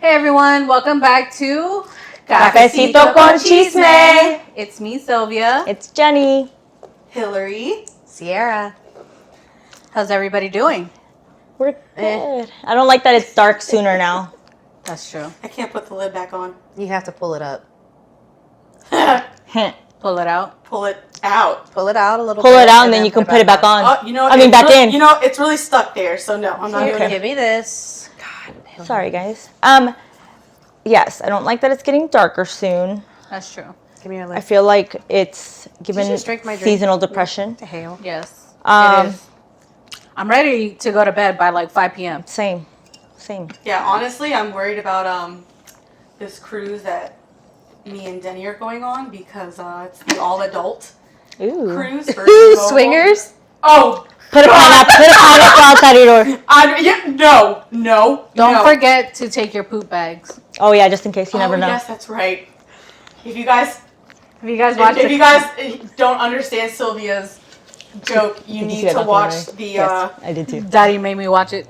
Hey everyone, welcome back to Cafecito con Chisme. It's me, Sylvia. It's Jenny. Hillary. Sierra. How's everybody doing? We're good. I don't like that it's dark sooner now. That's true. I can't put the lid back on. You have to pull it up. Pull it out. Pull it out. Pull it out a little Pull bit. it out and then you can put it back on. Oh, you know what? I mean, back really, in. You know, it's really stuck there, so no, I'm not doing it. Give me this. God. Sorry, guys. Yes, I don't like that it's getting darker soon. That's true. Give me your I lip. feel like it's given just drink my drink? seasonal depression. To hail. Yes. Um, it is. I'm ready to go to bed by like 5 p.m. Same. Yeah, honestly, I'm worried about this cruise that me and Denny are going on because it's the all-adult Ooh. cruise. Ooh, swingers. Oh, Put a pineapple outside your door. No. Don't forget to take your poop bags. Oh yeah, just in case you never know. Yes, that's right. If you guys Have you guys watched If you guys don't understand Sylvia's joke, you Did need see that to watch documentary? the. Yes, I did too. Daddy made me watch it.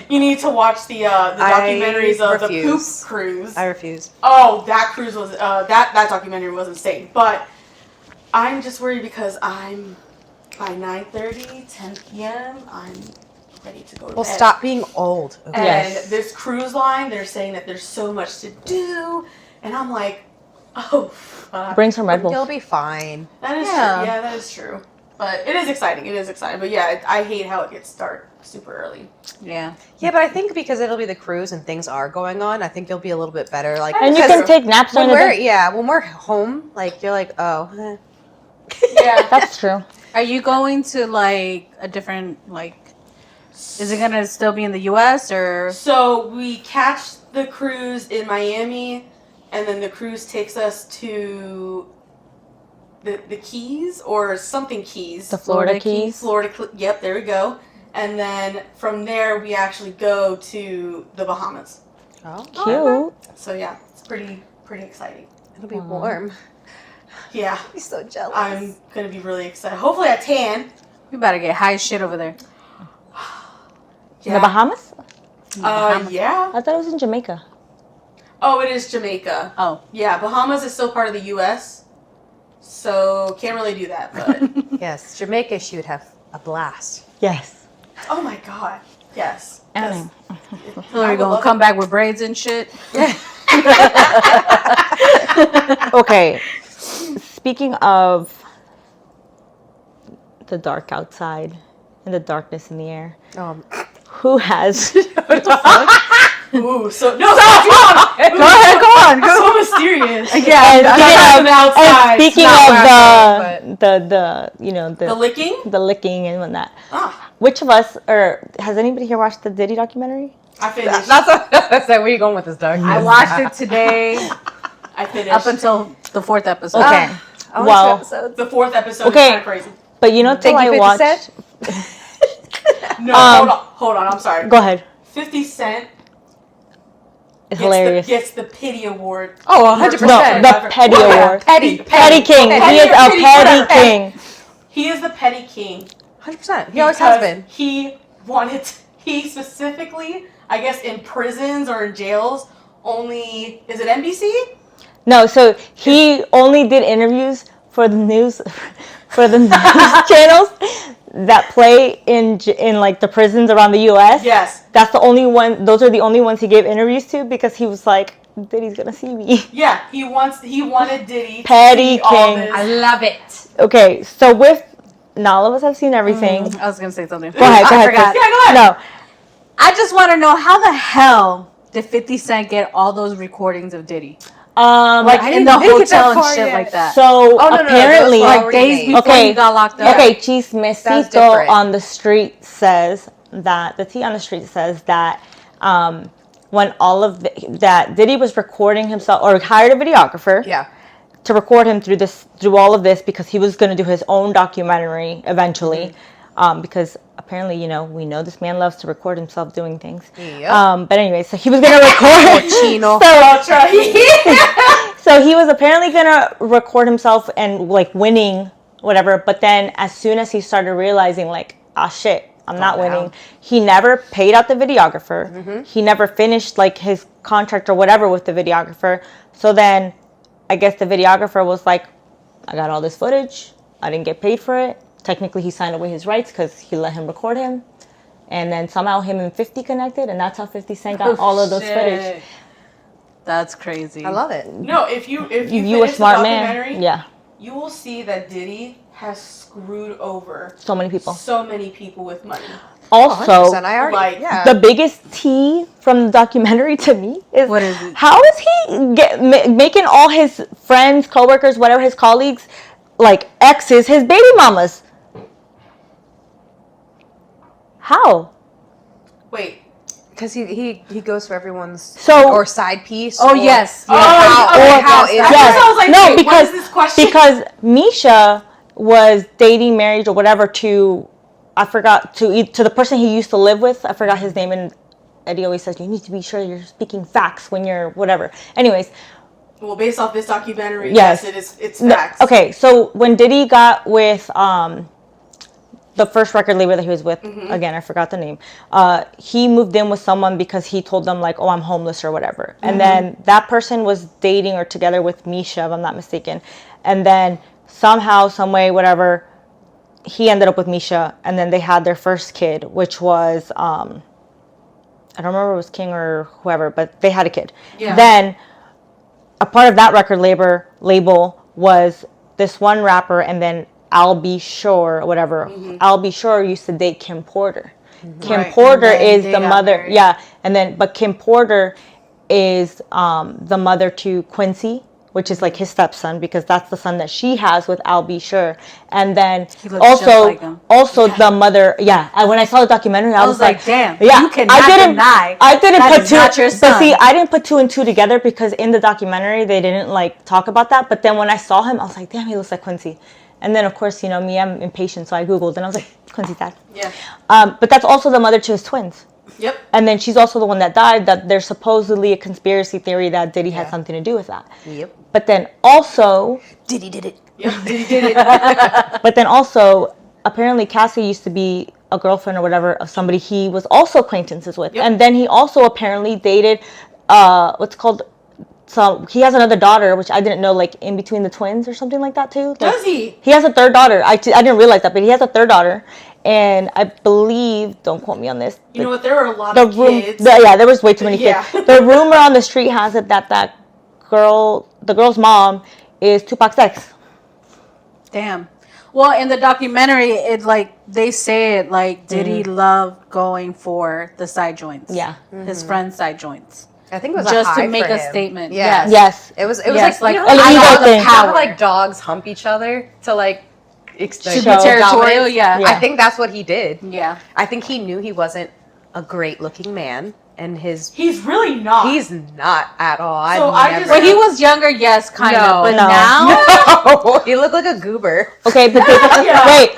You need to watch the documentaries of the poop refuse. cruise. I refuse. Oh, that cruise was that documentary was insane. But I'm just worried because I'm by 9:30, 10 p.m. I'm ready to go to Well, bed. stop being old. Okay. And Yes. this cruise line, they're saying that there's so much to do, and I'm like, oh, fuck. Bring some Red Bull. You'll be fine. That is Yeah. true. Yeah, that is true. But it is exciting. But yeah, I hate how it gets dark super early. Yeah. Yeah, but I think because it'll be the cruise and things are going on, I think you'll be a little bit better. Like, And you because can take naps when during the we're day. when we're home, like you're like, oh, Yeah. That's true. Are you going to like a different is it gonna still be in the U.S. or? So we catch the cruise in Miami, and then the cruise takes us to the Keys or something Keys. The Florida Keys. Yep, there we go. And then from there we actually go to the Bahamas. oh, Cute. So yeah, it's pretty exciting. it'll be warm. Yeah, I'm so jealous. I'm gonna be really excited. Hopefully I tan. You better get high as shit over there. In the Bahamas? Yeah. I thought it was in Jamaica. Oh, it is Jamaica. Oh. Yeah, Bahamas is still part of the U.S., so can't really do that. But Yes, Jamaica, she would have a blast. Yes. oh my god, yes. And Hillary gonna come back with braids and shit. okay. Speaking of the dark outside and the darkness in the air, who has Ooh, so no, Go on. so mysterious. and speaking of The licking. the licking and whatnot, Ah, which of us, or has anybody here watched the Diddy documentary? I finished. That's where you going with this dark? I watched it today I finished. up until the 4th episode. Okay. Only Well- 2 episodes. the 4th episode. Okay. Is kind of crazy. But you know, till Thank you, I 50 watched. Cent. No, Um, hold on. I'm sorry. Go ahead. 50 Cent It's hilarious. gets the pity award. Oh, 100%. No, the petty award. Petty. Petty king. Petty. He is a Petty. petty king. He is the petty king. 100%. He always has been. He specifically, I guess, in prisons or in jails, only, is it NBC? No, so he only did interviews for the news channels that play in like the prisons around the U.S. Yes. That's the only one. Those are the only ones he gave interviews to because he was like, Diddy's gonna see me. Yeah, he wanted Diddy Petty to see all king. this. I love it. Okay, so not all of us have seen everything. I was gonna say something. Go ahead. I forgot. Yeah, go ahead. No. I just want to know how the hell did 50 Cent get all those recordings of Diddy? Like In the hotel and shit like that. so no, apparently, those were Like days before Okay. he got locked up. okay, That's Chismecito different. on the street says that the tea on the street says that when that Diddy was recording himself or hired a videographer Yeah. to record him through all of this because he was going to do his own documentary eventually. Because apparently, we know this man loves to record himself doing things. Yep. But anyway, so he was going to record. Chino. So he was apparently going to record himself and like winning whatever. But then as soon as he started realizing like, ah, shit, I'm not down. winning. He never paid out the videographer. He never finished like his contract or whatever with the videographer. So then I guess the videographer was like, I got all this footage. I didn't get paid for it. Technically, he signed away his rights because he let him record him. And then somehow him and 50 connected, and that's how 50 Cent got all of those footage. That's crazy. I love it. No, if you You a finish the smart documentary, man. Yeah. you will see that Diddy has screwed over So many people. so many people with money. Also, 100%. I already, like, yeah. the biggest tea from the documentary to me is What is it? how is he making all his friends, coworkers, whatever, his colleagues, like exes, his baby mamas? How? Wait. Because he goes for everyone's So- or side piece. Oh, or, yes. Or Yeah. how, Oh, or how yes. it- At Yes. first I was like, No, wait, because what is this question? because Misha was dating, married, or whatever to, I forgot, to the person he used to live with. I forgot his name, and Eddie always says you need to be sure you're speaking facts when you're whatever. Anyways, Well, based off this documentary, Yes. yes, it's facts. okay, so when Diddy got with the first record label that he was with, again, I forgot the name, he moved in with someone because he told them, like, oh, I'm homeless or whatever. And then that person was dating or together with Misha, if I'm not mistaken. And then somehow, some way, whatever, he ended up with Misha. And then they had their first kid, which was, I don't remember if it was King or whoever, but they had a kid. Yeah. Then a part of that record label was this one rapper, and then Al B. Shore, or whatever. Al B. Shore used to date Kim Porter. Kim Right. Porter And then is they the got mother. married. Yeah, but Kim Porter is the mother to Quincy, which is like his stepson, because that's the son that she has with Al B. Shore. And then He looks just like him. the mother. Yeah, when I saw the documentary, I was like, damn, yeah, you cannot deny I didn't that put is two. not your But son. see, I didn't put two and two together because in the documentary they didn't like talk about that. But then when I saw him, I was like, damn, he looks like Quincy. And then of course, you know me, I'm impatient, so I googled and I was like, Quincy's dad. Yeah. But that's also the mother to his twins. Yep. And then she's also the one that died. That there's supposedly a conspiracy theory that Diddy had something to do with that. Yep. But then also, Diddy did it. Yep. Diddy did it. but then also, apparently Cassie used to be a girlfriend or whatever of somebody he was also acquaintances with. Yep. And then he also apparently dated, what's called, so he has another daughter, which I didn't know, like in between the twins or something like that too. Like, Does he? He has a third daughter. I didn't realize that, but he has a third daughter. And I believe, don't quote me on this. You know what? There are a lot The of room, kids. there was way too many Yeah. kids. The rumor on the street has it that the girl's mom is Tupac's ex. Damn. Well, in the documentary, it like they say it like Diddy loved going for the side joints. Yeah. His friend's side joints. I think it was Just a high to make for a him. statement. Yeah. Yes. It was Yes, like, like, you know, an I ego love thing. the power. Like dogs hump each other to like To be Show territorial, dominance. yeah. I think that's what he did. Yeah. I think he knew he wasn't a great looking man, and He's really not. he's not at all. So I just- When he was younger, yes, kind No. of. But No. now, he looked like a goober. Okay, but Yeah. wait.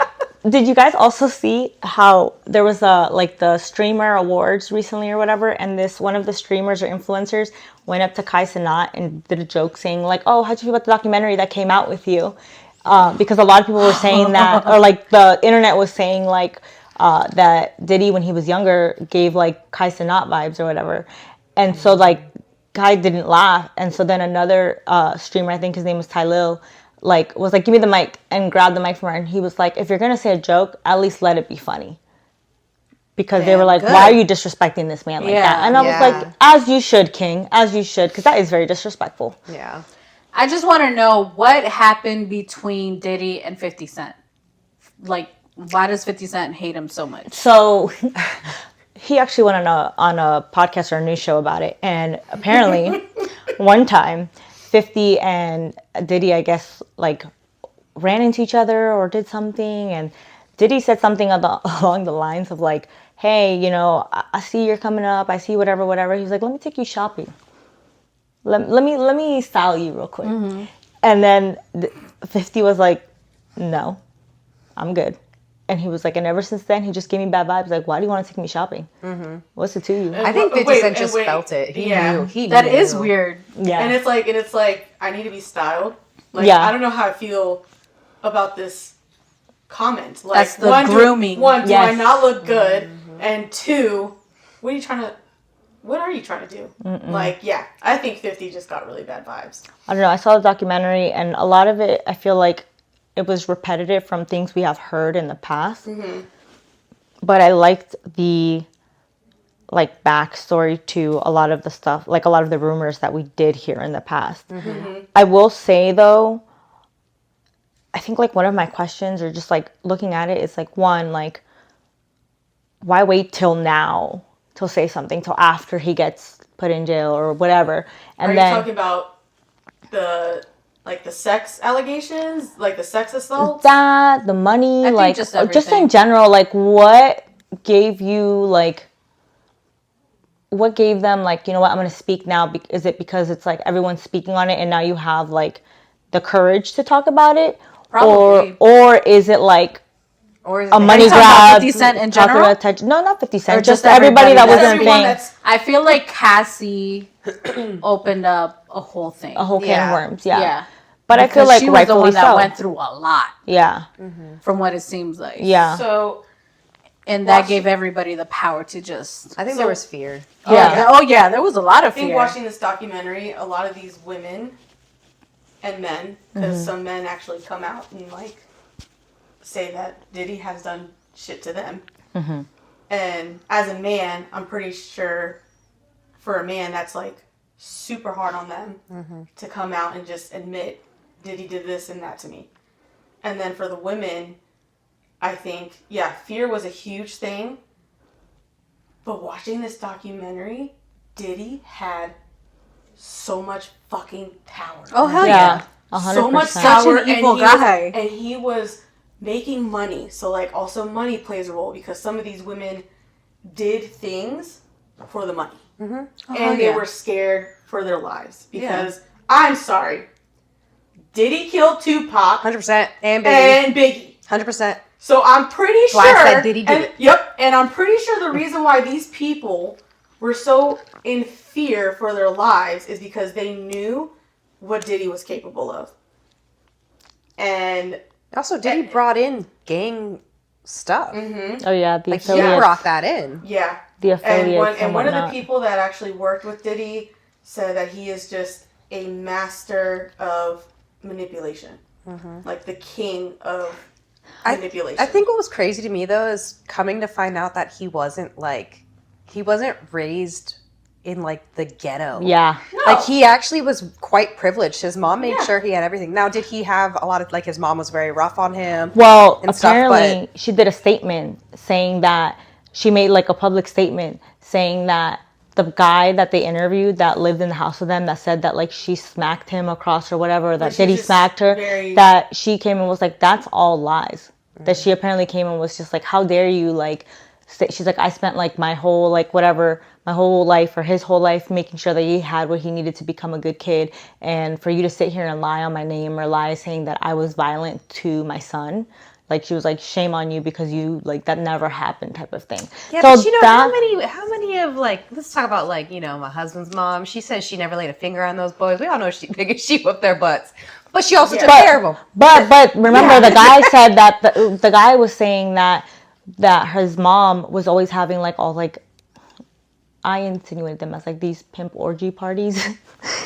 Did you guys also see how there was like the streamer awards recently or whatever, and one of the streamers or influencers went up to Kai Cenat and did a joke saying like, "Oh, how'd you feel about the documentary that came out with you?" Because a lot of people were saying that, or like the internet was saying like that Diddy when he was younger gave like Kai Cenat vibes or whatever, and so like Kai didn't laugh, and so then another streamer, I think his name was Tylil, like was like, give me the mic, and grabbed the mic from her, and he was like, if you're gonna say a joke, at least let it be funny, because they were like, good. why are you disrespecting this man like Yeah. that? And I was Yeah. like, as you should, King, as you should, because that is very disrespectful. Yeah. I just want to know what happened between Diddy and 50 Cent. Like, why does 50 Cent hate him so much? So he actually went on a podcast or a news show about it, and apparently one time 50 and Diddy, I guess, like ran into each other or did something, and Diddy said something along the lines of like, hey, you know, I see you're coming up, I see whatever. He was like, let me take you shopping. Let me style you real quick. And then 50 was like, no, I'm good. And he was like, and ever since then, he just gave me bad vibes. Like, why do you want to take me shopping? What's it to you? I think 50 Wait, Cent just wait. felt it. He Yeah. knew. He That knew. is weird. Yeah. And it's like I need to be styled. Like Yeah. I don't know how I feel about this comment. Like, That's the grooming. Do I Yes. not look good? And 2, what are you trying to do? Like, yeah, I think 50 just got really bad vibes. I don't know. I saw the documentary, and a lot of it, I feel like it was repetitive from things we have heard in the past. But I liked the like backstory to a lot of the stuff, like a lot of the rumors that we did hear in the past. I will say though, I think like one of my questions, or just like looking at it, is like, one, like, why wait till now to say something, till after he gets put in jail or whatever? And Are then you talking about the sex allegations, like the sex assault? that, the money, think like just just in everything. general, like what gave you like, what gave them like, you know what, I'm going to speak now? Is it because it's like everyone's speaking on it and now you have like the courage to talk about it? Probably. Or is it like Or is a it money talking about grab? 50 Cent in talking general? about attention? No, not 50 Cent. Or Just just everybody that was everybody in that's thing. That's I feel like Cassie opened up a whole thing. A whole can Yeah. of worms, yeah. Yeah. But I feel Because like she was the rightfully one that so. went through a lot, Yeah, from what it seems like. yeah. So And that Watch- gave everybody the power to just. I think So- there was fear. Yeah. There was a lot of I think fear. watching this documentary, a lot of these women and men, because some men actually come out and like say that Diddy has done shit to them. And as a man, I'm pretty sure for a man that's like super hard on them to come out and just admit Diddy did this and that to me. And then for the women, I think, yeah, fear was a huge thing. But watching this documentary, Diddy had so much fucking power. Oh, hell Yeah. yeah. 100%. So much Such power. an evil and he was- guy. and he was making money. So, like, also money plays a role because some of these women did things for the money. Oh, And they yeah. were scared for their lives. Because, I'm sorry, Diddy killed Tupac 100%. And Biggie. and Biggie. 100%. So I'm pretty sure. Why I said Diddy did and, it. Yep, and I'm pretty sure the reason why these people were so in fear for their lives is because they knew what Diddy was capable of. And Also, Diddy brought in gang stuff. Oh yeah, the Like, he affiliates. brought that in. yeah, The and affiliates one of the whatnot. people that actually worked with Diddy said that he is just a master of manipulation, like the king of manipulation. I think what was crazy to me though is coming to find out that he wasn't raised in like the ghetto. Yeah. Like he actually was quite privileged. His mom made sure he had everything. Now, did he have a lot of like his mom was very rough on him? Well, and stuff, apparently she did a statement saying that she made like a public statement saying that the guy that they interviewed that lived in the house with them that said that like she smacked him across or whatever, that she's Diddy just smacked her, very- that she came and was like, that's all lies. That she apparently came and was just like, how dare you, like, she's like, I spent like my whole like whatever, my whole life or his whole life making sure that he had what he needed to become a good kid, and for you to sit here and lie on my name or lie saying that I was violent to my son, like she was like, shame on you because you like that never happened type of thing. Yeah, So but you know that, how many of like, let's talk about like, you know, my husband's mom. She says she never laid a finger on those boys. We all know she whipped their butts, but she also took care of them. But remember the guy said that the guy was saying that his mom was always having like all like, I insinuated them as like these pimp orgy parties.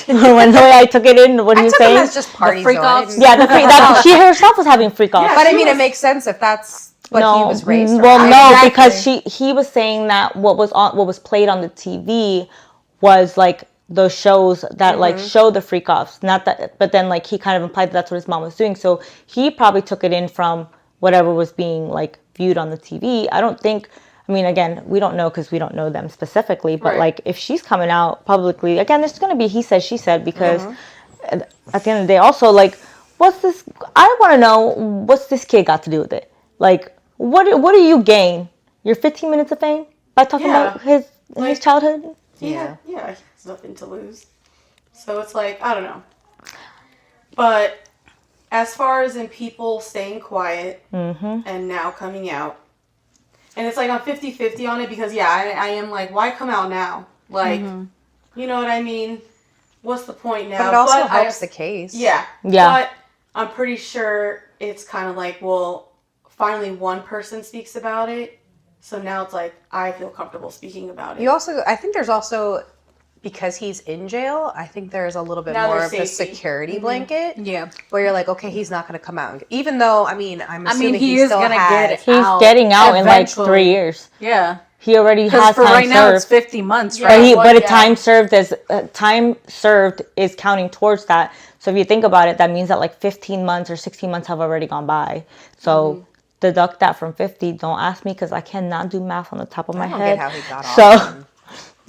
When the way I took it in, what he I was took them saying. as just parties. freak though. I offs? didn't- Yeah, that she herself was having freak offs. Yeah, But I she mean, was- it makes sense if that's what No, he was raised around. well, no, Exactly. because he was saying that what was played on the TV was like those shows that like show the freak offs, not that, but then like he kind of implied that that's what his mom was doing. So he probably took it in from whatever was being like viewed on the TV. I don't think. I mean, again, we don't know because we don't know them specifically. But Right. like, if she's coming out publicly, again, there's going to be he said, she said, because at the end of the day, also like, what's this? I want to know what's this kid got to do with it? Like, what do you gain? Your 15 minutes of fame by talking Yeah. about his Like- childhood? Yeah, he has nothing to lose. So it's like, I don't know. But as far as in people staying quiet and now coming out, and it's like I'm 50-50 on it because, yeah, I am like, why come out now? Like, you know what I mean? What's the point now? But it also I- helps the case. Yeah. Yeah. But I'm pretty sure it's kind of like, well, finally one person speaks about it. So now it's like, I feel comfortable speaking about it. I think there's also, because he's in jail, I think there's a little bit Now more there's of a safety. security blanket. Yeah. Where you're like, okay, he's not going to come out. Even though, I'm assuming he he is still gonna has... get it. He's Out getting out in like eventually. 3 years. Yeah. He already Because has for time right now, it's served. 50 months, Yeah. right? But Yeah. time served is counting towards that. So if you think about it, that means that like 15 months or 16 months have already gone by. So deduct that from 50. Don't ask me because I cannot do math on the top of my I don't head. get how he got off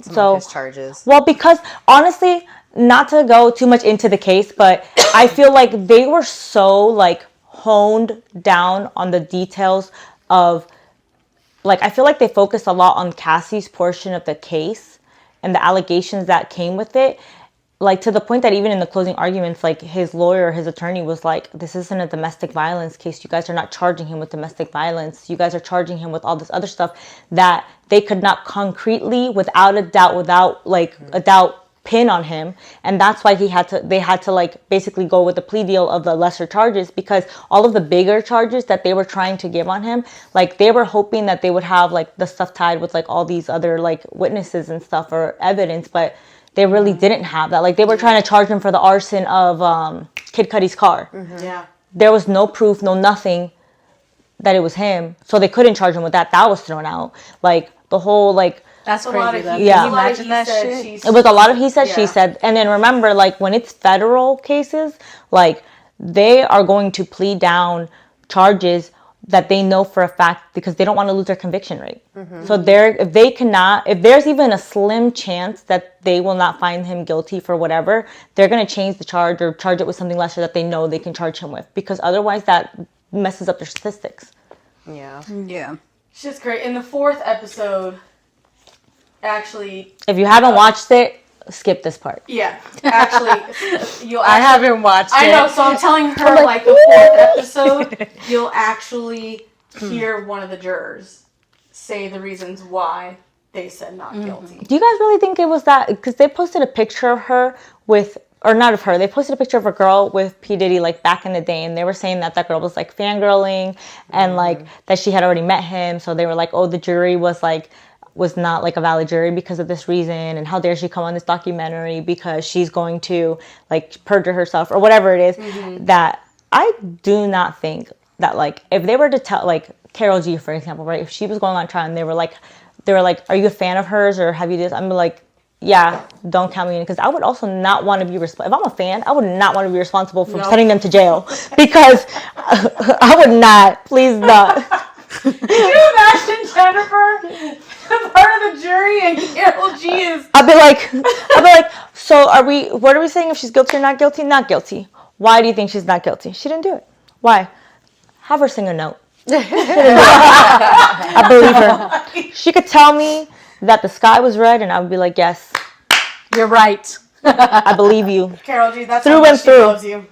some of his charges. Well, because honestly, not to go too much into the case, but I feel like they were so like honed down on the details of, like, I feel like they focused a lot on Cassie's portion of the case and the allegations that came with it. Like, to the point that even in the closing arguments, like, his lawyer, his attorney was like, this isn't a domestic violence case. You guys are not charging him with domestic violence. You guys are charging him with all this other stuff that they could not concretely, without a doubt, pin on him. And that's why they had to like basically go with the plea deal of the lesser charges, because all of the bigger charges that they were trying to give on him, like, they were hoping that they would have like the stuff tied with like all these other like witnesses and stuff or evidence, but they really didn't have that. Like, they were trying to charge him for the arson of Kid Cudi's car. Yeah. There was no proof, no nothing that it was him, so they couldn't charge him with that. That was thrown out. Like, the whole like, That's A lot crazy. of Though. he, Yeah. Can you imagine that shit? it was a lot of he said, she Yeah. said. And then remember, like, when it's federal cases, like, they are going to plead down charges that they know for a fact because they don't want to lose their conviction rate. So if there's even a slim chance that they will not find him guilty for whatever, they're going to change the charge or charge it with something lesser that they know they can charge him with, because otherwise that messes up their statistics. Yeah. Yeah. Shit's great. In the 4th episode, actually, If you haven't watched it, skip this part. yeah, actually, you'll I actually, haven't watched I it. know, so I'm telling her, like, the 4th episode, you'll actually hear one of the jurors say the reasons why they said not guilty. Do you guys really think it was that? Because they posted a picture of her with, or not of her, they posted a picture of a girl with P. Diddy, like, back in the day, and they were saying that that girl was, like, fangirling, and, like, that she had already met him, so they were like, oh, the jury was not, like, a valid jury because of this reason, and how dare she come on this documentary because she's going to, like, perjure herself, or whatever it is, that I do not think that, like, if they were to tell, like, Karol G, for example, right, if she was going on trial and they were like, are you a fan of hers, or have you this? I'm like, yeah, don't count me in, because I would also not want to be if I'm a fan, I would not want to be responsible for sending them to jail, because I would not, please not. Can you imagine Jennifer, part of the jury, and Karol G is... I'd be like, so what are we saying, if she's guilty or not guilty? Not guilty. Why do you think she's not guilty? She didn't do it. Why? Have her sing a note. I believe her. She could tell me that the sky was red, and I would be like, yes, You're right. I believe you. Karol G, that's Through how much and she through. loves you.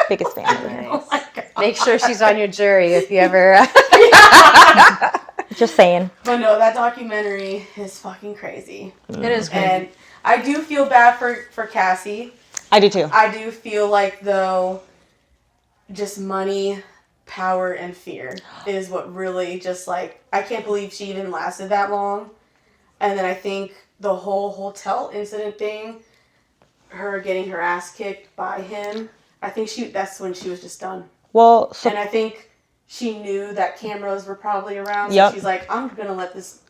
Biggest fan of her. Oh my God. Make sure she's on your jury if you ever... Just saying. But no, that documentary is fucking crazy. It is crazy. And I do feel bad for Cassie. I do too. I do feel like, though, just money, power, and fear is what really just, like, I can't believe she even lasted that long. And then I think the whole hotel incident thing, her getting her ass kicked by him, I think that's when she was just done. Well, so And I think she knew that cameras were probably around, so Yep. she's like, I'm gonna let this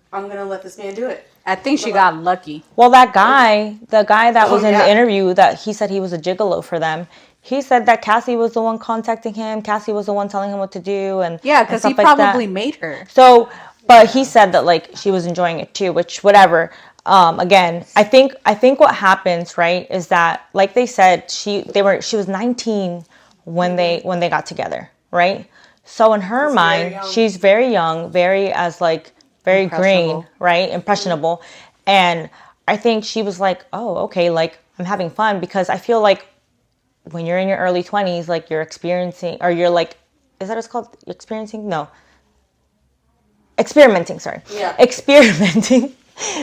man do it. I think she got lucky. Well, the guy that was in yeah. the interview, that he said he was a gigolo for them, he said that Cassie was the one contacting him. Cassie was the one telling him what to do, and Yeah, because he and stuff like that. probably made her. So, but he said that, like, she was enjoying it too, which, whatever. Again, I think what happens, right, is that, like they said, she was 19 when they got together, right? So in her That's very mind, young. she's very young, very green, Impressionable. right? Impressionable. And I think she was like, oh, okay, like, I'm having fun, because I feel like when you're in your early 20s, like, you're experiencing, or you're like, is that what it's called? Experiencing? No. Experimenting, sorry. Yeah. Experimenting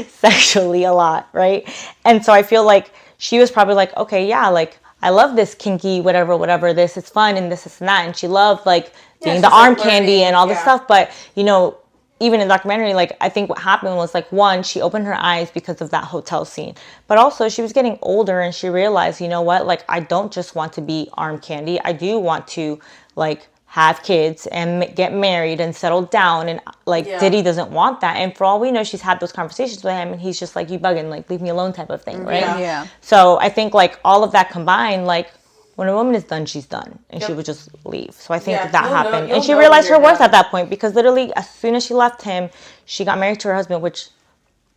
sexually a lot, right? And so I feel like she was probably like, okay, yeah, like, I love this kinky, whatever, this is fun and this is that. And she loved like doing it's the just, arm like, candy learning, and all this yeah. stuff. But, you know, even in the documentary, like, I think what happened was, like, one, she opened her eyes because of that hotel scene. But also, she was getting older and she realized, you know what, like, I don't just want to be arm candy. I do want to, like, have kids and get married and settle down. And, like, Diddy doesn't want that. And for all we know, she's had those conversations with him and he's just like, you bugging, like, leave me alone type of thing, right? Yeah. So I think, like, all of that combined, like, when a woman is done, she's done. And she would just leave. So I think that you'll know- happened. you'll And she know realized her when you're worth done. at that point because literally as soon as she left him, she got married to her husband, which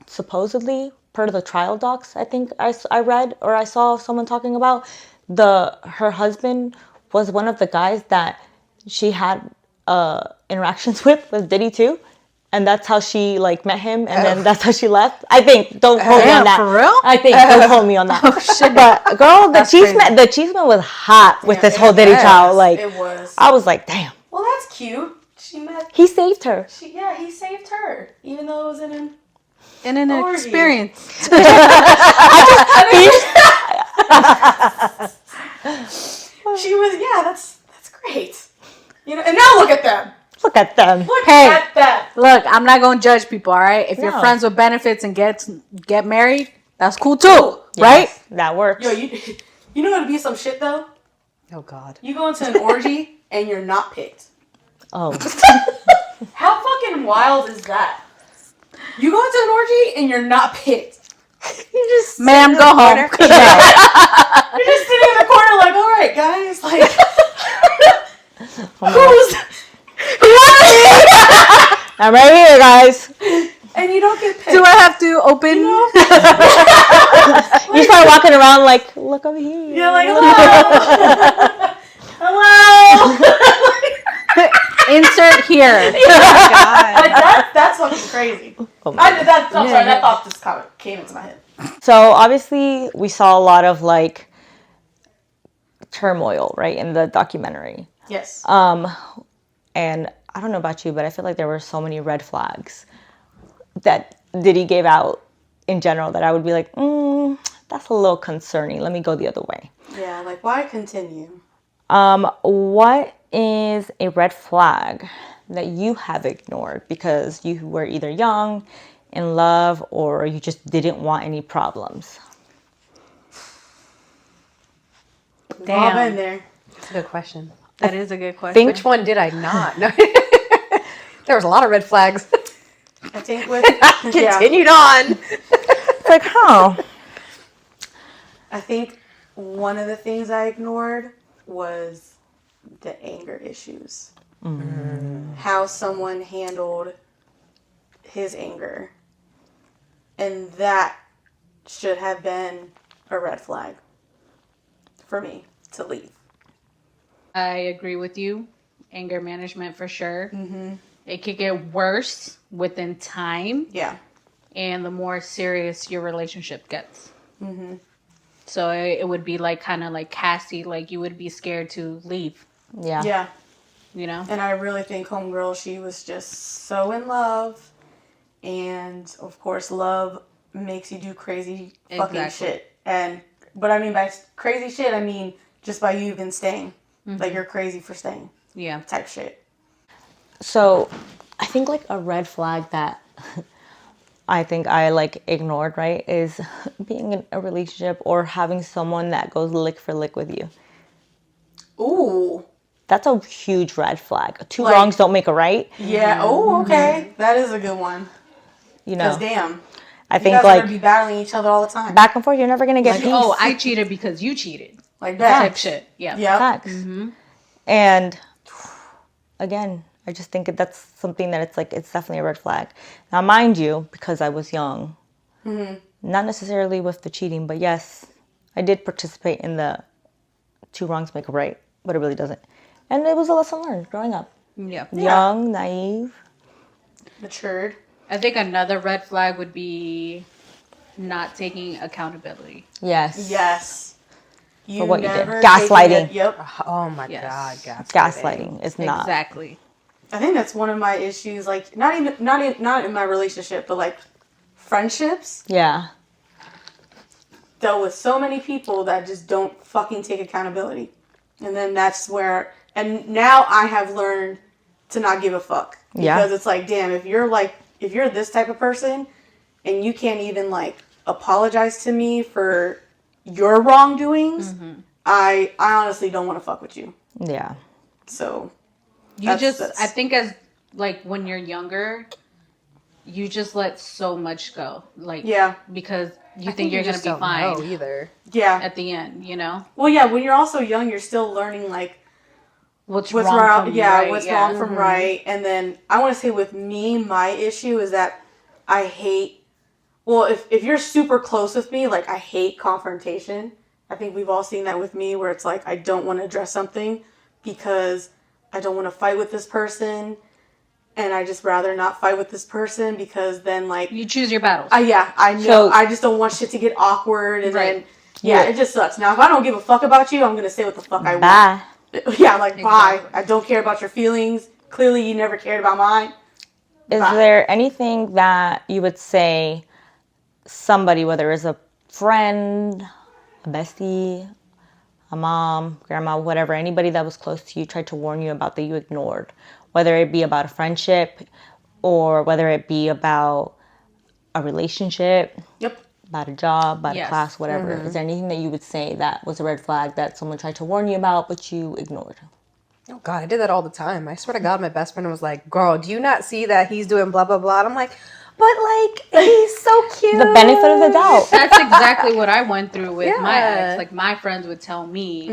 supposedly, per the trial docs, I think I read or I saw someone talking about, her husband was one of the guys that she had interactions with Diddy too. And that's how she, like, met him, and then that's how she left. I think. Don't hold me on that. For real? I think. Don't hold me on that. Oh, shit. But, girl, the cheeseman was hot with this whole Diddy trial. Like, It was. I was like, damn. Well, that's cute. She met. He saved her. He saved her, even though it was in an In an orgy. experience. She was. Yeah, that's great. You know, and now look at them. Look at them. Look Hey. at them. Look, I'm not gonna judge people, all right? If you're No. friends with benefits and get married, that's cool too, right? Yes, that works. Yo, you know what'd be some shit though? Oh God. You go into an orgy and you're not picked. Oh. How fucking wild is that? You go into an orgy and you're not picked. You just Ma'am, go home. You're just sitting in the corner like, all right, guys, like, who's I'm right here, guys. and you don't get picked. Do I have to open? You start walking around like, look over here. You're like, hello, hello. Insert here. Like, that's fucking crazy. Oh I'm sorry, that thought just kind of came into my head. So obviously we saw a lot of like turmoil, right, in the documentary. Yes. And I don't know about you, but I feel like there were so many red flags that Diddy gave out in general that I would be like, that's a little concerning. Let me go the other way. Yeah, like, why continue? What is a red flag that you have ignored because you were either young, in love, or you just didn't want any problems? We've Damn. all been there. That's a good question. That is a good question. Which one did I not? No. There was a lot of red flags. I think with Continued on. It's like, huh? I think one of the things I ignored was the anger issues. How someone handled his anger. And that should have been a red flag for me to leave. I agree with you. Anger management for sure. Mm-hmm. It could get worse within time. Yeah. And the more serious your relationship gets. Mm-hmm. So it would be like kind of like Cassie, like you would be scared to leave, Yeah. Yeah. you know? And I really think Homegirl, she was just so in love. And of course, love makes you do crazy fucking Exactly. shit. But I mean, by crazy shit, I mean just by you even staying. Like, you're crazy for staying Yeah. type shit. So I think like a red flag that I think I like ignored, right, is being in a relationship or having someone that goes lick for lick with you. Ooh. That's a huge red flag. Two Like- wrongs don't make a right. Yeah. Oh, okay. That is a good one. You know, Because damn. I You think guys are like going to be battling each other all the time. back and forth, you're never gonna get Like, peace. oh, I cheated because you cheated. Like that. Type shit. Yeah. Yep. Facts. And again, I just think that's something that it's like, it's definitely a red flag. Now, mind you, because I was young, not necessarily with the cheating, but yes, I did participate in the two wrongs make a right, but it really doesn't. And it was a lesson learned growing up. Yeah. Young, naive. Matured. I think another red flag would be not taking accountability. Yes. Yes. You For what you did. never Gaslighting. taking it- Yep. Oh my Yes. God, gaslighting. Gaslighting is not. Exactly. I think that's one of my issues. Like, not in my relationship, but like friendships. Yeah. dealt with so many people that just don't fucking take accountability. And then that's where, and now I have learned to not give a fuck. Because it's like, damn, if you're this type of person and you can't even like apologize to me for your wrongdoings, I honestly don't want to fuck with you. Yeah. So I think as like when you're younger, you just let so much go. Like, because you think you're going to be fine either. Yeah. At the end, you know? Well, yeah, when you're also young, you're still learning like what's wrong from right. What's wrong from right. And then I want to say with me, my issue is that I hate, well, if you're super close with me, like I hate confrontation. I think we've all seen that with me where it's like I don't want to address something because I don't want to fight with this person. And I just rather not fight with this person because then like... You choose your battles. I know. So, I just don't want shit to get awkward and then... Yeah, it just sucks. Now, if I don't give a fuck about you, I'm going to say what the fuck I want. Yeah, like, bye. I don't care about your feelings. Clearly, you never cared about mine. Is there anything that you would say somebody, whether it's a friend, a bestie, a mom, grandma, whatever, anybody that was close to you tried to warn you about that you ignored? Whether it be about a friendship or whether it be about a relationship, about a job, about a class, whatever. Is there anything that you would say that was a red flag that someone tried to warn you about but you ignored? Oh, God, I did that all the time. I swear to God, my best friend was like, girl, do you not see that he's doing blah, blah, blah? And I'm like, but, like, he's so cute. The benefit of the doubt. That's exactly what I went through with my ex. Like, my friends would tell me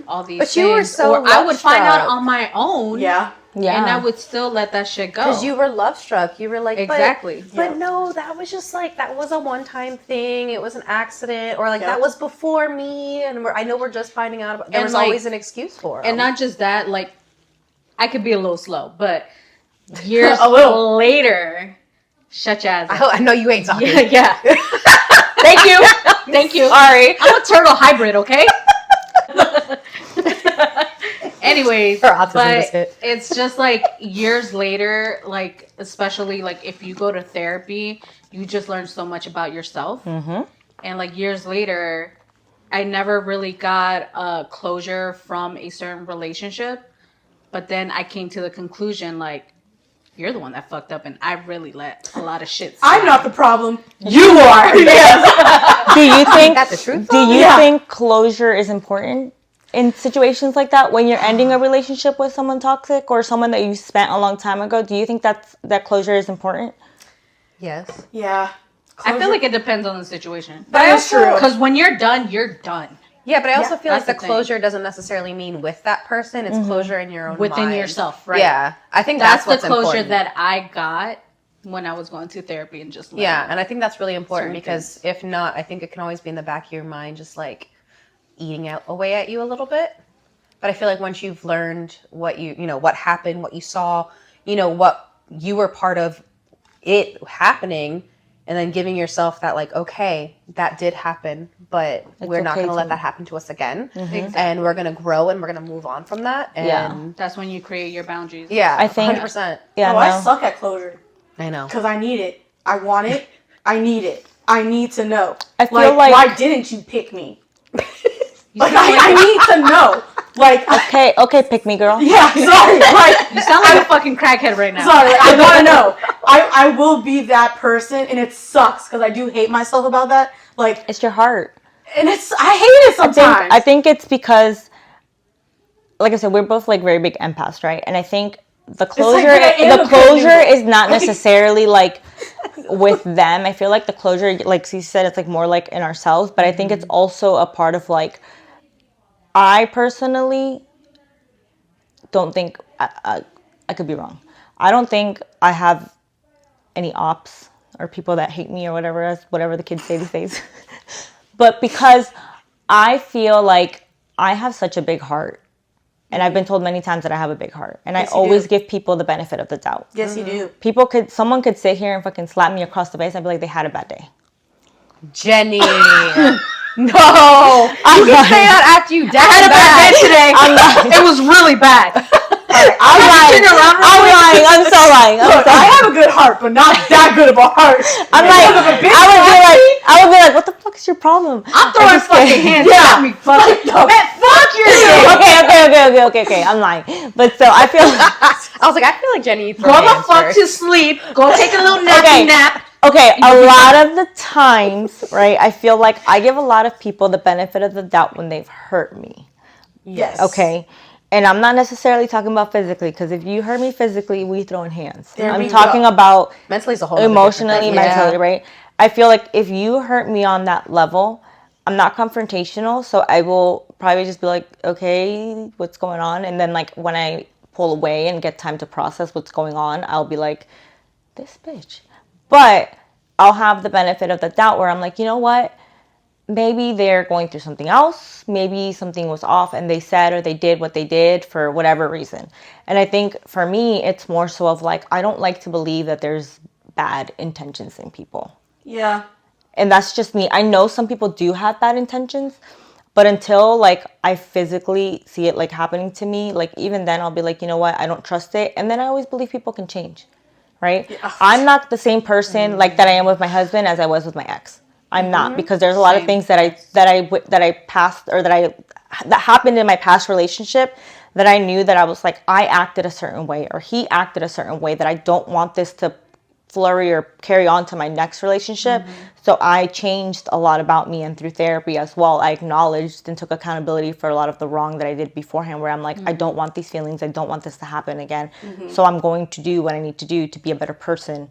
all these things. But you were so or I would find out on my own. Yeah. And I would still let that shit go. Because you were love struck. You were like, exactly. But no, that was just like, that was a one-time thing. It was an accident. Or like, that was before me. And I know we're just finding out about it. There was like, always an excuse for it. And not just that, like, I could be a little slow. But years later, shut your ass up. I know you ain't talking. Yeah. Thank you. Thank you. Sorry. I'm a turtle hybrid, okay? Anyways, but it's just like years later, like especially like if you go to therapy, you just learn so much about yourself. And like years later, I never really got a closure from a certain relationship. But then I came to the conclusion like, you're the one that fucked up and I really let a lot of shit slide. I'm not the problem. You are. Do you think that's the truth? Do you think closure is important? In situations like that, when you're ending a relationship with someone toxic or someone that you spent a long time ago, do you think that closure is important? Yes. Yeah. I feel like it depends on the situation. That is true. Because when you're done, you're done. Yeah, but I also feel like the closure doesn't necessarily mean with that person. It's closure in your own within mind. yourself, right? Yeah. I think that's the closure important. that I got when I was going to therapy and just and I think that's really important because if not, I think it can always be in the back of your mind just like eating away at you a little bit. But I feel like once you've learned what you know, what happened, what you saw, you know, what you were part of it happening, and then giving yourself that like, okay, that did happen, but we're not going to let that happen to us again. And we're going to grow and we're going to move on from that. And that's when you create your boundaries. Yeah, I think 100%. Yeah, I suck at closure. I know. Because I need it. I want it. I need it. I need to know. I feel like why didn't you pick me? Like I need to know. Like okay, pick me, girl. Yeah, sorry. Like you sound like a fucking crackhead right now. Sorry, I want to know. I will be that person, and it sucks because I do hate myself about that. Like it's your heart, and I hate it sometimes. I think it's because, like I said, we're both like very big empaths, right? And I think the closure is not necessarily like with them. I feel like the closure, like C said, it's like more like in ourselves. But I think it's also a part of like. I personally don't think, I could be wrong. I don't think I have any ops or people that hate me or whatever the kids say these days. But because I feel like I have such a big heart. And I've been told many times that I have a big heart. And yes, I always give people the benefit of the doubt. Yes, you do. Someone could sit here and fucking slap me across the face and I'd be like, they had a bad day. Jenny. No, you can say that after you died. I had a bad day today. It was really bad. I'm lying. I'm so lying. Look, I have a good heart, but not that good of a heart. I'm like, I would be like, what the fuck is your problem? I'm throwing fucking hands at me. Fuck your dick. Okay. I'm lying. But so I feel I was like, I feel like Jenny. Go the fuck to sleep. Go take a little nap. Okay, a lot of the times, right, I feel like I give a lot of people the benefit of the doubt when they've hurt me. Yes. Okay. And I'm not necessarily talking about physically, because if you hurt me physically, we throwing hands. I'm talking about mentally is a whole emotionally, mentally, right? I feel like if you hurt me on that level, I'm not confrontational, so I will probably just be like, okay, what's going on? And then like when I pull away and get time to process what's going on, I'll be like, this bitch. But I'll have the benefit of the doubt where I'm like, you know what? Maybe they're going through something else. Maybe something was off and they said or they did what they did for whatever reason. And I think for me, it's more so of like, I don't like to believe that there's bad intentions in people. Yeah. And that's just me. I know some people do have bad intentions, but until like I physically see it like happening to me, like even then I'll be like, you know what? I don't trust it. And then I always believe people can change. Right? Yeah. I'm not the same person like that I am with my husband as I was with my ex. I'm not, because there's a lot of things that I passed or that happened in my past relationship that I knew that I was like, I acted a certain way or he acted a certain way that I don't want this to flurry or carry on to my next relationship. So I changed a lot about me, and through therapy as well, I acknowledged and took accountability for a lot of the wrong that I did beforehand, where I'm like, I don't want these feelings. I don't want this to happen again. So I'm going to do what I need to do to be a better person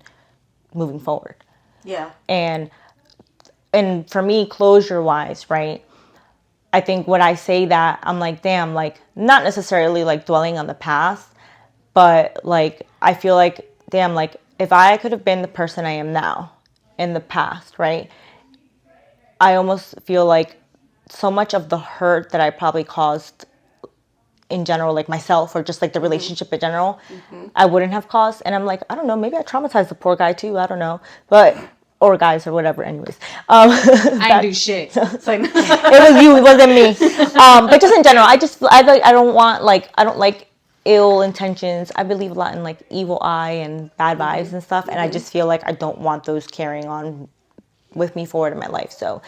moving forward. Yeah. And for me, closure wise, right? I think when I say that, I'm like, damn, like not necessarily like dwelling on the past, but like, I feel like, damn, like if I could have been the person I am now in the past, right? I almost feel like so much of the hurt that I probably caused in general, like myself or just like the relationship in general, I wouldn't have caused. And I'm like, I don't know, maybe I traumatized the poor guy too. I don't know. But, or guys or whatever, anyways. I didn't do shit. It's like, it was you, it wasn't me. But just in general, I don't like ill intentions. I believe a lot in like evil eye and bad vibes and stuff. And I just feel like I don't want those carrying on with me forward in my life. So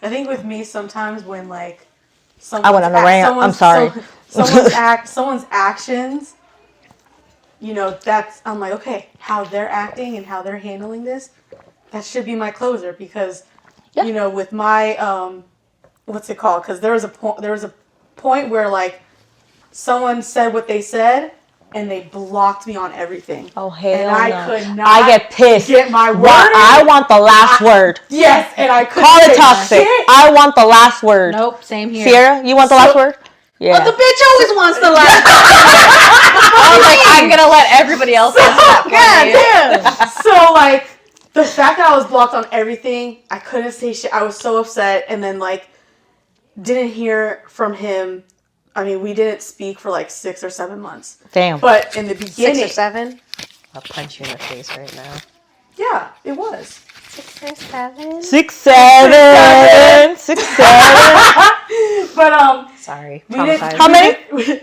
I think with me sometimes when like I went on a rant. I'm sorry. Someone's actions, you know, I'm like, okay, how they're acting and how they're handling this, that should be my closer, because you know, with my what's it called? Because there was a point where like someone said what they said and they blocked me on everything. Oh hell and no! I could not. I get pissed. Get my word. I want the last word. Yes, and I couldn't. Call it toxic. Shit. I want the last word. Nope, same here. Sierra, you want the last word? Yeah. But the bitch always wants the last. I was like, I'm gonna let everybody else answer that for me. So like the fact that I was blocked on everything, I couldn't say shit. I was so upset, and then like didn't hear from him. I mean, we didn't speak for like 6 or 7 months. Damn. But in the beginning, 6 or 7. I'll punch you in the face right now. Yeah, it was 6 or 7. 6, 7. 6, 7. But sorry. we didn't. How many?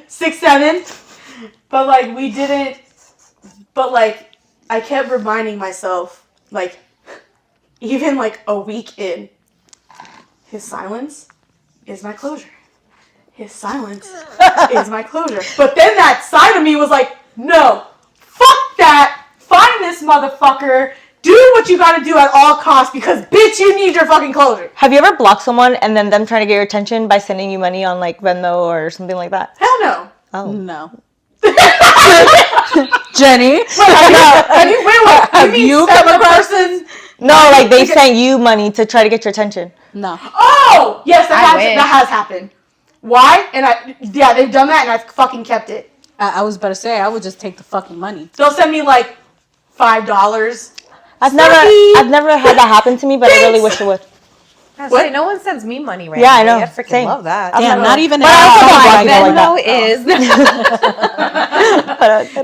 6, 7. But like we didn't. But like I kept reminding myself, like even like a week in, his silence is my closure. His silence is my closure. But then that side of me was like, no, fuck that. Find this motherfucker. Do what you gotta do at all costs, because bitch, you need your fucking closure. Have you ever blocked someone and then them trying to get your attention by sending you money on like Venmo or something like that? Hell no. Oh. No. Jenny, Have you come across person? No, like they sent you money to try to get your attention. No. Oh, yes, that has happened. Why? And they've done that, and I've fucking kept it. I was about to say, I would just take the fucking money. They'll send me like $5. I've never had that happen to me, but I really wish it would. What? No one sends me money right now. Yeah, I know. I freaking Same. love that. Damn, not even Venmo is.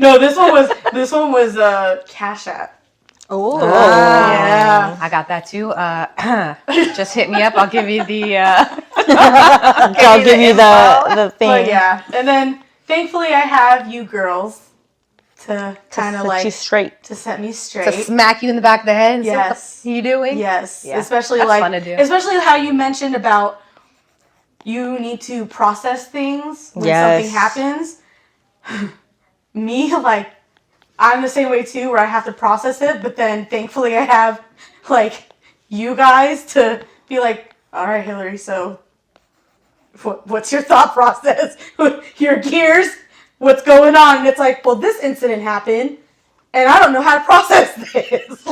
No, this one was Cash App. Oh. Yeah. I got that too. Just hit me up. I'll give you the. I'll give you the thing. But yeah, and then thankfully I have you girls to kind of set like you straight. to set me straight. To smack you in the back of the head and say, Yes. what are you doing? Yes. Yeah. Especially That's like fun to do. especially how you mentioned about you need to process things when something happens. Me, like, I'm the same way too, where I have to process it, but then thankfully I have like you guys to be like, all right, Hillary, so what's your thought process? Your gears? What's going on? And it's like, well, this incident happened, and I don't know how to process this.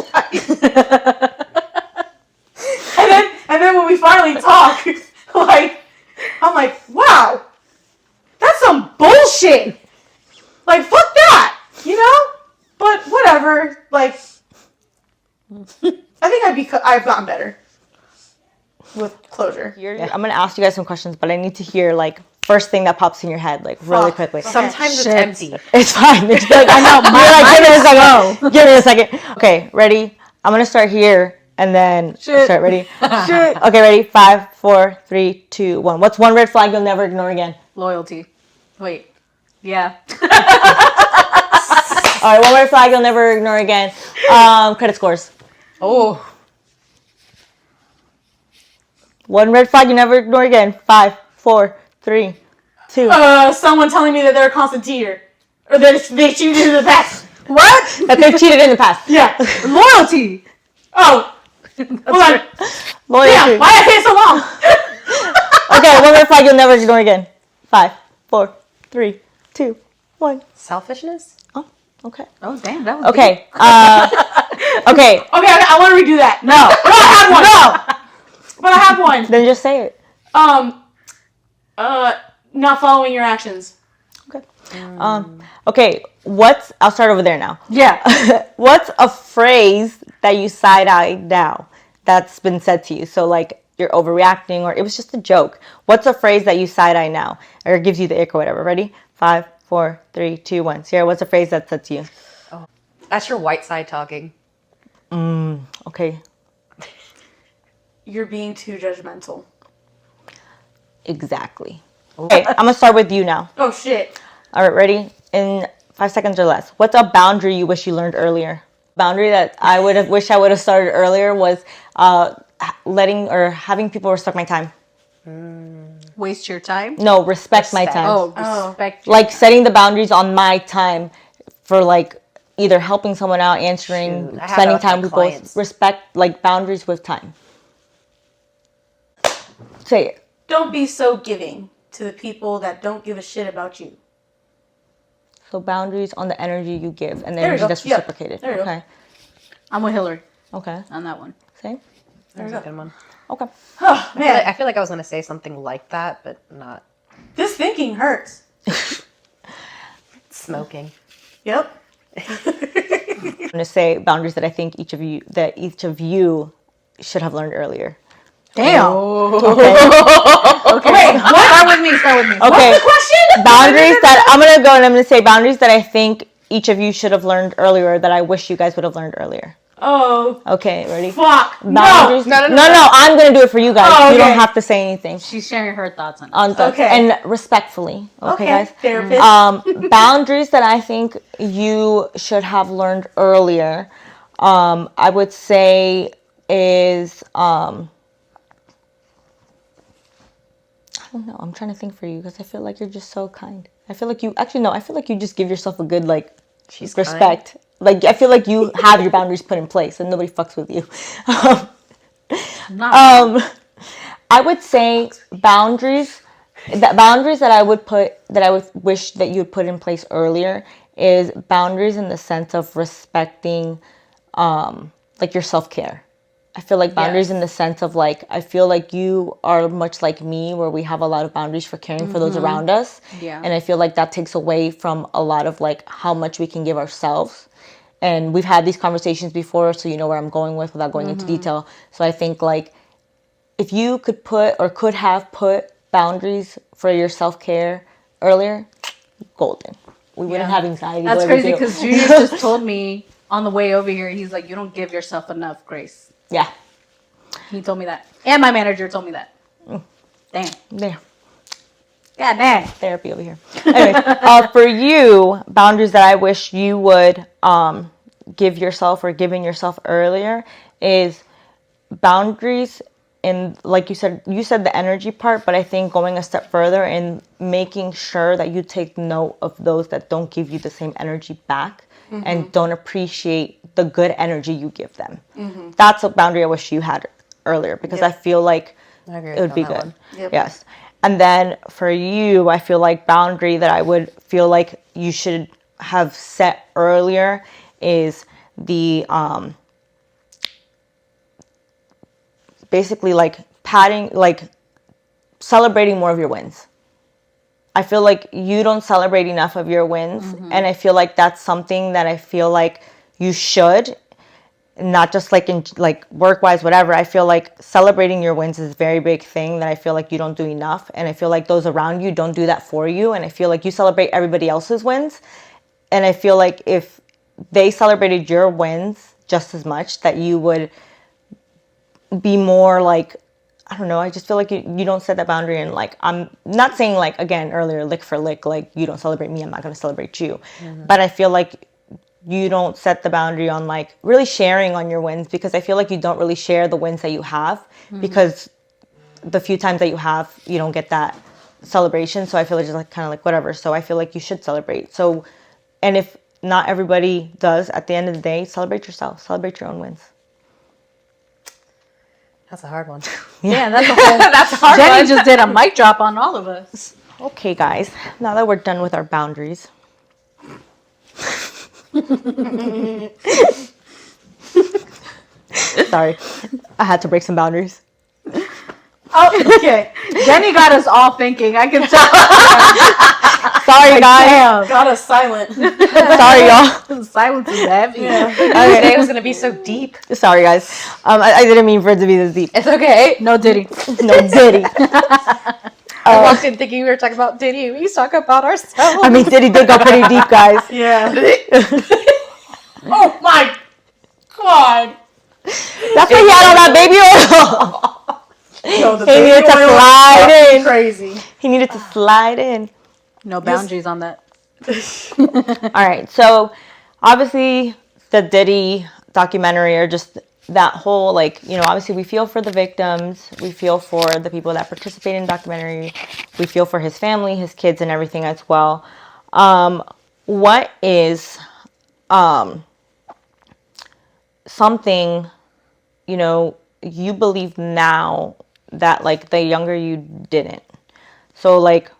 and then when we finally talk, like, I'm like, wow, that's some bullshit. Like, fuck that, you know? But whatever. Like, I think I've gotten better with closure. I'm gonna ask you guys some questions, but I need to hear like first thing that pops in your head, like really quickly. Okay. Sometimes it's empty. It's fine. It's like I know. Give me a second. Okay, ready? I'm gonna start here and then start. Ready? Shit. Okay, ready? 5, 4, 3, 2, 1. What's one red flag you'll never ignore again? Loyalty. Wait. Yeah. All right, one red flag you'll never ignore again. Credit scores. Oh. One red flag you never ignore again. 5, 4, 3, 2. Someone telling me that they're a constant cheater. Or that they cheated in the past. What? That they've cheated in the past. Yeah. Loyalty. Oh. Hold on. Loyalty. Yeah, why did I say it so long? Okay, one red flag you'll never ignore again. 5, 4, 3, 2, 1. Selfishness? Oh, okay. Oh, damn. That was Okay. Okay. Okay, I want to redo that. No, I have one. No. But I have one. Then just say it. Not following your actions. Okay. Okay. I'll start over there now. Yeah. What's a phrase that you side-eye now that's been said to you? So like you're overreacting or it was just a joke. What's a phrase that you side-eye now or gives you the ick or whatever? Ready? 5, 4, 3, 2, 1. Sierra, what's a phrase that's said to you? Oh, that's your white side talking. Okay. You're being too judgmental. Exactly. Okay, I'm gonna start with you now. Oh shit. All right, ready? In 5 seconds or less. What's a boundary you wish you learned earlier? Boundary that I would have wished I would have started earlier was letting or having people respect my time. Waste your time? No, respect my time. Oh, respect. Like setting the boundaries on my time for like either helping someone out, answering, Shoot, I have spending that with time my with clients. both. Respect, like boundaries with time. Say it. Don't be so giving to the people that don't give a shit about you. So boundaries on the energy you give and the There you energy go. that's Yeah. reciprocated. There you go. Okay. I'm with Hillary Okay. on that one. Same. There you That's a go. good one. Okay. Oh man, I feel like I was going to say something like that, but not this thinking hurts. smoking. Yep. I'm gonna say boundaries that I think each of you should have learned earlier. Damn. Okay. Okay. Wait, what? Start with me. Okay. What's the question? Boundaries that I'm gonna go and I'm gonna say boundaries that I think each of you should have learned earlier that I wish you guys would have learned earlier. Oh. Okay, ready? Fuck. Boundaries. No. No. I'm gonna do it for you guys. Oh, You don't okay. have to say anything. She's sharing her thoughts on it. Okay. And respectfully. Okay, guys. Therapist. Boundaries that I think you should have learned earlier, I would say is I don't know. I'm trying to think for you because I feel like you're just so kind. I feel like you just give yourself a good like She's respect. kind. Like I feel like you have your boundaries put in place and nobody fucks with you. I would say boundaries that I would wish that you would put in place earlier is boundaries in the sense of respecting like your self-care. I feel like boundaries in the sense of like, I feel like you are much like me where we have a lot of boundaries for caring for those around us. Yeah. And I feel like that takes away from a lot of like how much we can give ourselves. And we've had these conversations before, so you know where I'm going with without going into detail. So I think like if you could have put boundaries for your self-care earlier, golden. We wouldn't have anxiety. That's crazy because Junior just told me on the way over here, he's like, you don't give yourself enough grace. Yeah. He told me that. And my manager told me that. Damn. There. God damn. Therapy over here. Anyway, for you, boundaries that I wish you would give yourself or giving yourself earlier is boundaries. And like you said the energy part, but I think going a step further and making sure that you take note of those that don't give you the same energy back and don't appreciate the good energy you give them. That's a boundary I wish you had earlier because I feel like it would be good. Yep. Yes. And then for you, I feel like boundary that I would feel like you should have set earlier is the basically like patting, like celebrating more of your wins. I feel like you don't celebrate enough of your wins, and I feel like that's something that I feel like you should, not just like in like work wise, whatever. I feel like celebrating your wins is a very big thing that I feel like you don't do enough, and I feel like those around you don't do that for you, and I feel like you celebrate everybody else's wins, and I feel like if they celebrated your wins just as much, that you would be more like, I don't know, I just feel like you don't set that boundary, and like, I'm not saying like, again, earlier, lick for lick, like you don't celebrate me, I'm not going to celebrate you, but I feel like you don't set the boundary on like really sharing on your wins, because I feel like you don't really share the wins that you have, because the few times that you have, you don't get that celebration. So I feel like just like kind of like whatever. So I feel like you should celebrate. So, and if not everybody does, at the end of the day, celebrate yourself, celebrate your own wins. That's a hard one. Yeah, that's a whole. That's a hard Jenny one. Just did a mic drop on all of us. Okay, guys. Now that we're done with our boundaries. Sorry, I had to break some boundaries. Oh, okay. Jenny got us all thinking. I can tell. Sorry, guys. Damn. Got us silent. Sorry, y'all. Silence is heavy. Yeah. Okay. Today was gonna be so deep. Sorry, guys. I didn't mean for it to be this deep. It's okay. No Diddy. No Diddy. I walked in thinking we were talking about Diddy. We talk about ourselves. I mean, Diddy did go pretty deep, guys. Yeah. Oh my God. That's why he had all that baby oil. Yo, the He needed baby to oil slide is in. crazy. He needed to slide in. No boundaries on that. All right, so obviously the Diddy documentary, or just that whole, like, you know, obviously we feel for the victims, we feel for the people that participate in the documentary, we feel for his family, his kids, and everything as well. What is something, you know, you believe now that like the younger you didn't? So like,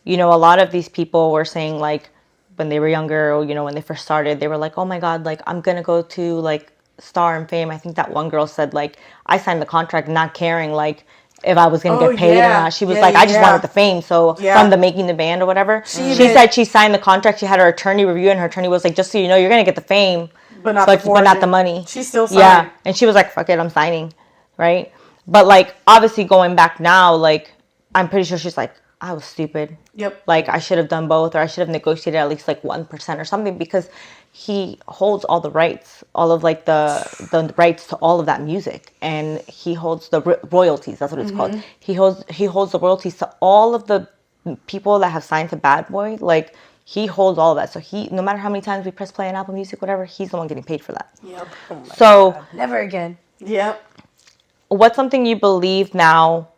you know, a lot of these people were saying like when they were younger, or, you know, when they first started, they were like, oh my God, like I'm gonna go to like Star and Fame. I think that one girl said like, I signed the contract not caring like if I was gonna get paid or not. She was like, I just wanted the fame. So from the making the band or whatever, she said she signed the contract. She had her attorney review, and her attorney was like, just so you know, you're gonna get the fame, but not the money. She still signed. Yeah, and she was like, fuck it, I'm signing, right? But like obviously going back now, like I'm pretty sure she's like, I was stupid. Yep. Like I should have done both, or I should have negotiated at least like 1% or something, because he holds all the rights, all of like the rights to all of that music, and he holds the royalties. That's what it's called. He holds the royalties to all of the people that have signed to Bad Boy. Like he holds all of that. So he, no matter how many times we press play on Apple Music, whatever, he's the one getting paid for that. Yep. Oh my So God. Never again. Yep. What's something you believe now,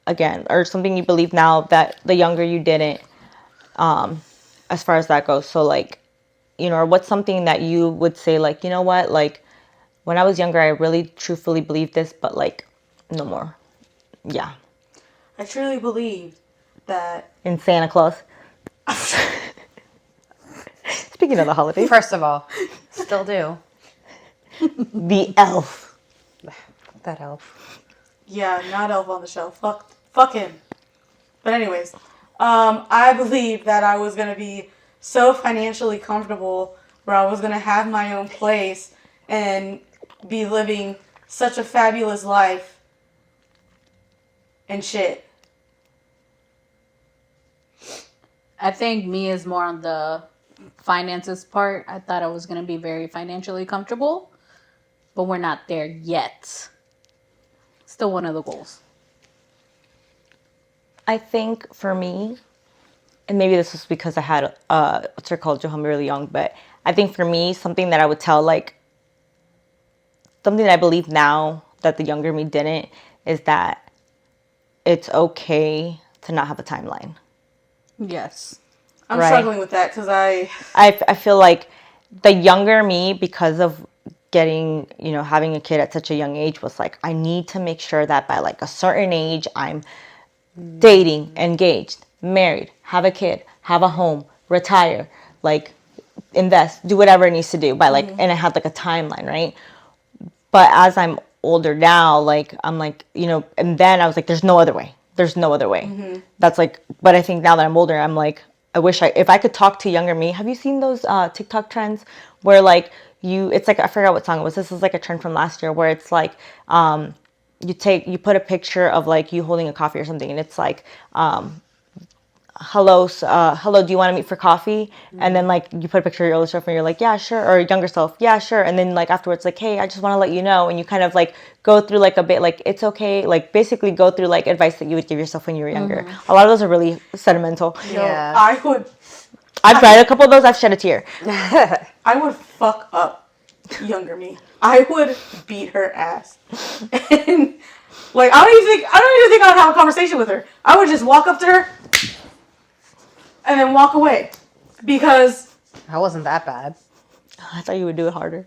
again, or something you believe now that the younger you didn't, as far as that goes? So like, you know, or what's something that you would say like, you know what, like when I was younger, I really truthfully believed this, but like no more. Yeah. I truly believe that In Santa Claus. Speaking of the holidays, First of all, still do. the elf. That elf. Yeah, not Elf on the Shelf. Fuck him. But anyways, I believe that I was gonna be so financially comfortable where I was gonna have my own place and be living such a fabulous life and shit. I think me is more on the finances part. I thought I was going to be very financially comfortable, but we're not there yet. Still one of the goals. I think for me, and maybe this was because I had what's it called, Johan really young, but I think for me, something that I would tell, like, something that I believe now that the younger me didn't, is that it's okay to not have a timeline. Yes. I'm struggling with that because I feel like the younger me, because of getting, having a kid at such a young age, was like, I need to make sure that by like a certain age, I'm dating, engaged, married, have a kid, have a home, retire, like invest, do whatever it needs to do by like, and I had like a timeline, right? But as I'm older now, like, I'm like, and then I was like, there's no other way. There's no other way. That's like, but I think now that I'm older, I'm like, I wish if I could talk to younger me. Have you seen those TikTok trends where like it's like, I forgot what song it was. This is like a trend from last year where it's like, you put a picture of like you holding a coffee or something, and it's like, hello, do you want to meet for coffee? And then like you put a picture of your older self and you're like, yeah, sure. Or younger self, yeah, sure. And then like afterwards, like, hey, I just want to let you know. And you kind of like go through like a bit, like, it's okay, like basically go through like advice that you would give yourself when you were younger. A lot of those are really sentimental. yeah. I've tried a couple of those. I've shed a tear. I would fuck up younger me. I would beat her ass. And like I don't even think I'd have a conversation with her. I would just walk up to her and then walk away. Because that wasn't that bad. I thought you would do it harder.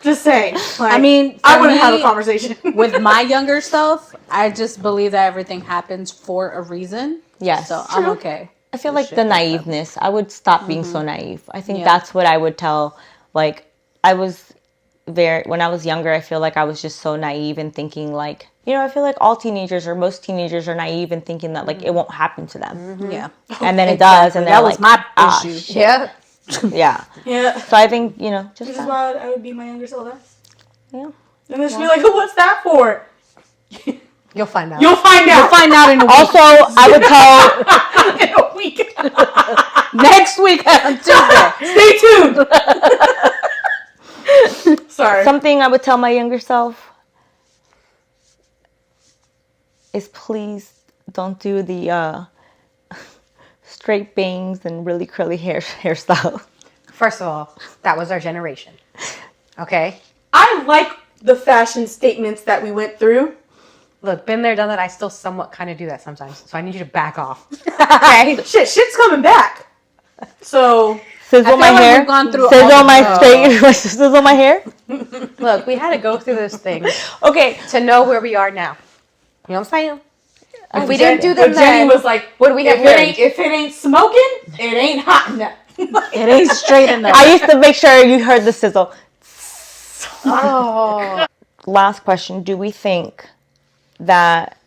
Just saying. Like, I mean, I wouldn't have a conversation. With my younger self, I just believe that everything happens for a reason. Yes. So I'm okay. I feel like the naiveness. I would stop being so naive. I think that's what I would tell. Like, when I was younger, I feel like I was just so naive and thinking like, I feel like all teenagers or most teenagers are naive and thinking that like it won't happen to them. Yeah. And then it does. And that was like, my issue. Shit. Yeah. Yeah. Yeah. So I think, just This is that. why I would beat my younger self ass. Yeah. And then she'd be like, what's that for? You'll find out. You'll find out. You'll find out in a week. Also, I would tell In a week. Next week on Tuesday. Stay tuned. Sorry. something I would tell my younger self is please don't do the straight bangs and really curly hairstyle. First of all, that was our generation. Okay? I like the fashion statements that we went through. Look, been there, done that. I still somewhat kind of do that sometimes. So I need you to back off. Okay? Shit's coming back. So Sizzle my hair. We've gone through Sizzle my straight. Sizzle my hair. Look, we had to go through those things Okay. to know where we are now. You know what I'm saying? If we Jen- didn't do them but Jenny then, was like, what do we have if it ain't smoking, it ain't hot enough. It ain't straight enough. I used to make sure you heard the sizzle. Oh. Last question. Do we think that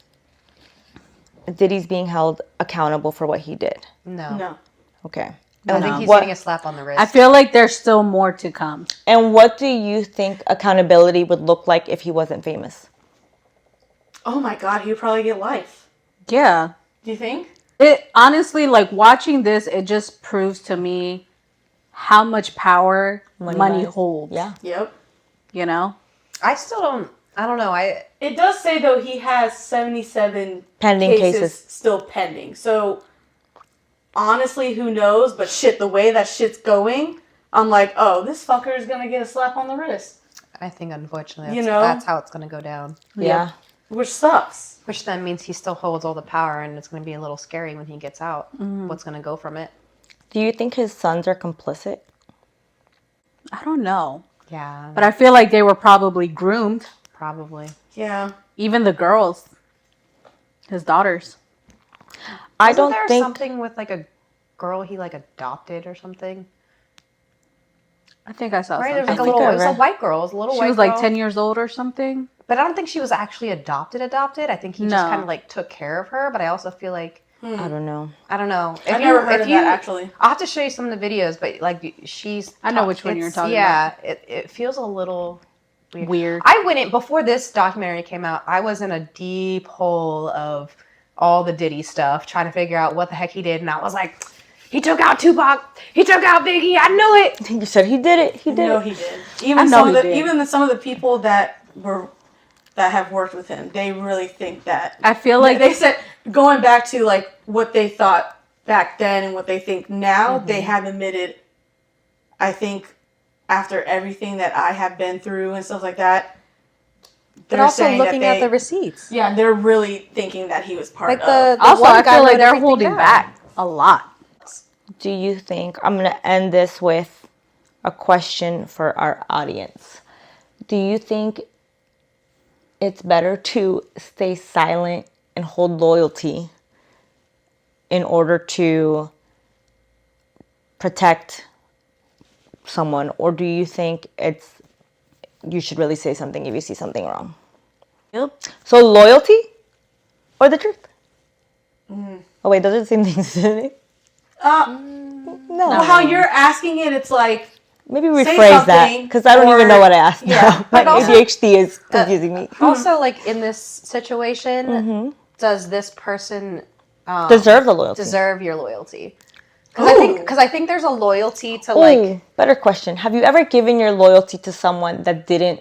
Diddy's being held accountable for what he did? No. Okay. I think he's What- getting a slap on the wrist. I feel like there's still more to come. And what do you think accountability would look like if he wasn't famous? Oh my god, he'd probably get life. Yeah. Do you think? It honestly, like watching this, it just proves to me how much power money buys. holds. Yeah. Yep. You know? I don't know. It does say though he has 77 Pending cases. still pending. So honestly, who knows? But shit, the way that shit's going, I'm like, oh, this fucker is gonna get a slap on the wrist, I think unfortunately You know? that's how it's going to go down. Yeah. which sucks. Which then means he still holds all the power, and it's going to be a little scary when he gets out. What's going to go from it? Do you think his sons are complicit? I don't know. Yeah, But I feel like they were probably groomed. probably. Yeah. Even the girls. His daughters. I Wasn't don't there think. something with like a girl he like adopted or something? I think I saw Right? There was something. like a think little. I It was a read- white girl. It was a little She white was like girl. 10 years old or something. But I don't think she was actually adopted. I think he just No. kind of like took care of her. But I also feel like I don't know. I don't know. I've never heard of that actually. I'll have to show you some of the videos. But like she's. I know which one you're talking about. Yeah, it feels a little Weird. I went in before this documentary came out. I was in a deep hole of all the Diddy stuff, trying to figure out what the heck he did, and I was like, he took out Tupac, he took out Biggie. I knew it. You said he did it. He did No, it. he did. I know he did. Even some of the people that were that have worked with him, they really think that. I feel like they said, going back to like what they thought back then and what they think now, they have admitted, I think, after everything that I have been through and stuff like that, But also looking at the receipts. Yeah, they're really thinking that he was part like of. Also, I feel like they're holding back a lot. Do you think, I'm going to end this with a question for our audience. Do you think it's better to stay silent and hold loyalty in order to protect someone? Or do you think you should really say something if you see something wrong? Yep. So loyalty or the truth? Oh wait, those are the same things, isn't it? No. No. Well, how you're asking it, it's like, maybe rephrase that, because I don't even know what I asked now. My ADHD is confusing me. Also, like in this situation, does this person deserve the loyalty? Deserve your loyalty? Because I think there's a loyalty to like. Better question. Have you ever given your loyalty to someone that didn't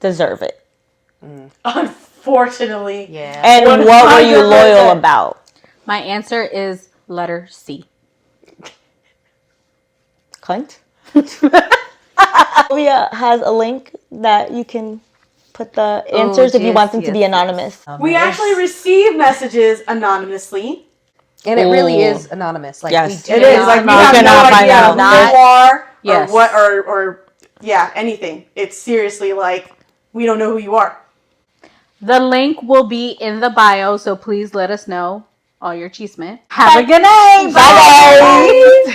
deserve it? Unfortunately. Yeah. And what were you loyal about? My answer is letter C. Clint? Sylvia has a link that you can put the answers if you want them to be anonymous. We actually receive messages anonymously. And it really is anonymous. Like, yes, it is. Like, we have no idea who you are or what, or anything. It's seriously like, we don't know who you are. The link will be in the bio, so please let us know all your chisme. Have a good night. Bye, guys.